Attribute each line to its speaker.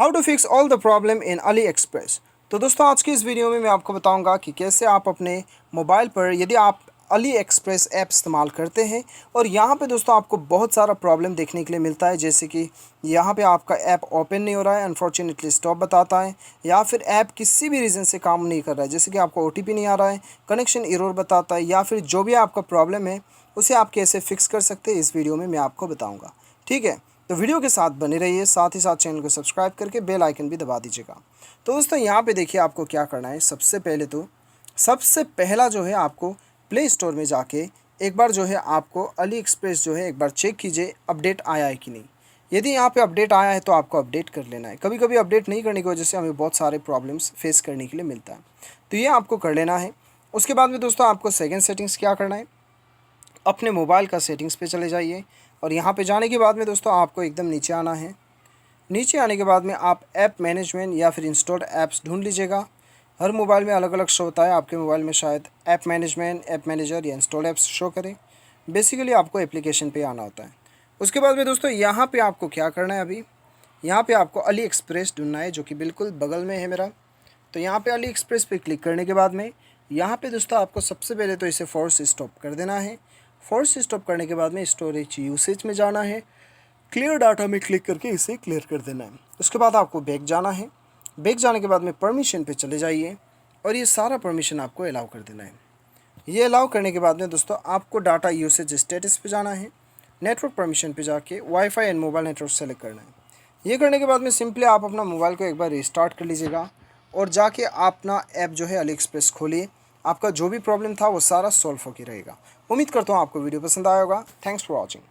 Speaker 1: How to fix all the problem in AliExpress. तो दोस्तों आज की इस वीडियो में मैं आपको बताऊंगा कि कैसे आप अपने मोबाइल पर यदि आप अली एक्सप्रेस ऐप इस्तेमाल करते हैं और यहाँ पे दोस्तों आपको बहुत सारा प्रॉब्लम देखने के लिए मिलता है, जैसे कि यहाँ पे आपका ऐप ओपन नहीं हो रहा है, अनफॉर्चुनेटली स्टॉप बताता है, या फिर ऐप किसी भी रीज़न से काम नहीं कर रहा है, जैसे कि आपको ओटीपी नहीं आ रहा है, कनेक्शन एरर बताता है, या फिर जो भी आपका प्रॉब्लम है उसे आप कैसे फिक्स कर सकते हैं इस वीडियो में मैं आपको बताऊँगा। ठीक है, तो वीडियो के साथ बने रहिए, साथ ही साथ चैनल को सब्सक्राइब करके बेल आइकन भी दबा दीजिएगा। तो दोस्तों यहाँ पे देखिए आपको क्या करना है। सबसे पहला जो है आपको प्ले स्टोर में जाके एक बार जो है आपको अली एक्सप्रेस जो है एक बार चेक कीजिए अपडेट आया है कि नहीं। यदि यहाँ पे अपडेट आया है तो आपको अपडेट कर लेना है। कभी कभी अपडेट नहीं करने की वजह से हमें बहुत सारे प्रॉब्लम्स फेस करने के लिए मिलता है, तो ये आपको कर लेना है। उसके बाद में दोस्तों आपको सेकेंड सेटिंग्स क्या करना है, अपने मोबाइल का सेटिंग्स पे चले जाइए और यहाँ पे जाने के बाद में दोस्तों आपको एकदम नीचे आना है। नीचे आने के बाद में आप ऐप मैनेजमेंट या फिर इंस्टॉल्ड ऐप्स ढूंढ लीजिएगा। हर मोबाइल में अलग अलग शो होता है, आपके मोबाइल में शायद ऐप मैनेजमेंट, ऐप मैनेजर या इंस्टॉल्ड ऐप्स शो करें। बेसिकली आपको एप्लीकेशन पे आना होता है। उसके बाद में दोस्तों यहाँ पे आपको क्या करना है, अभी यहाँ पे आपको अली एक्सप्रेस ढूंढना है जो कि बिल्कुल बगल में है मेरा। तो यहाँ पे अली एक्सप्रेस पे क्लिक करने के बाद में यहाँ पे दोस्तों आपको सबसे पहले तो इसे फोर्स स्टॉप कर देना है। फोर्स स्टॉप करने के बाद में स्टोरेज यूसेज में जाना है, क्लियर डाटा में क्लिक करके इसे क्लियर कर देना है। उसके बाद आपको बैक जाना है। बैक जाने के बाद में परमिशन पे चले जाइए और ये सारा परमिशन आपको अलाउ कर देना है। ये अलाउ करने के बाद में दोस्तों आपको डाटा यूसेज स्टेटस पे जाना है, नेटवर्क परमिशन पे जाके wifi and mobile network select करना है। ये करने के बाद में सिंपली आप अपना मोबाइल को एक बार रिस्टार्ट कर लीजिएगा और जाके अपना ऐप जो है अली एक्सप्रेस खोलिए। आपका जो भी प्रॉब्लम था वो सारा सॉल्व होकर रहेगा। उम्मीद करता हूँ आपको वीडियो पसंद आया होगा। Thanks for watching.